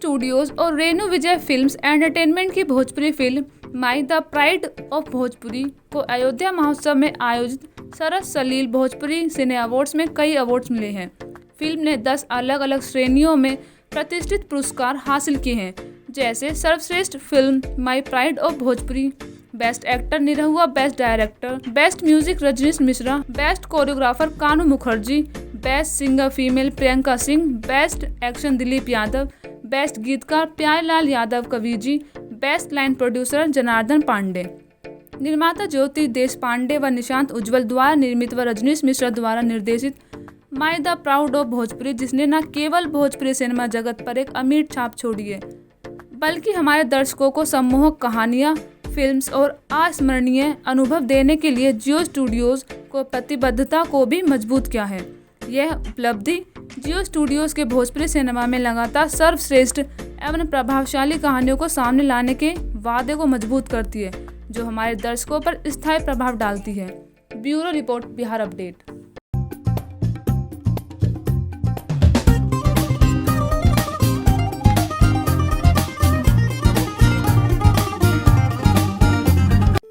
Studios और रेणु विजय films entertainment की Bhojpuri film my the pride of Bhojpuri को अयोध्या महोत्सव में आयोजित सरस सलील भोजपुरी सिने अवार्ड्स में कई अवार्ड्स मिले हैं। फिल्म ने 10 अलग अलग श्रेणियों में प्रतिष्ठित पुरस्कार हासिल किए हैं, जैसे सर्वश्रेष्ठ film my pride of Bhojpuri, best actor Nirahua, best director, best music Rajnish Mishra, best choreographer Kanu Mukherjee, best singer female Priyanka Singh, best action Dilip Yadav, best गीतकार Pyarelal Yadav Kabir ji, best line producer Janardan Pandey. निर्माता ज्योति देशपांडे व निशांत उज्ज्वल द्वारा निर्मित व रजनीश मिश्रा द्वारा निर्देशित my the proud of Bhojpuri, जिसने न केवल भोजपुरी सिनेमा जगत पर एक अमिट छाप छोड़ी है, बल्कि हमारे दर्शकों को सम्मोहक कहानियाँ, फिल्म्स और अविस्मरणीय अनुभव देने के लिए जियो स्टूडियोज को प्रतिबद्धता को भी मजबूत किया है। यह उपलब्धि जियो स्टूडियोज के भोजपुरी सिनेमा में लगातार सर्वश्रेष्ठ एवं प्रभावशाली कहानियों को सामने लाने के वादे को मजबूत करती है, जो हमारे दर्शकों पर स्थायी प्रभाव डालती है। Bureau report, Bihar update.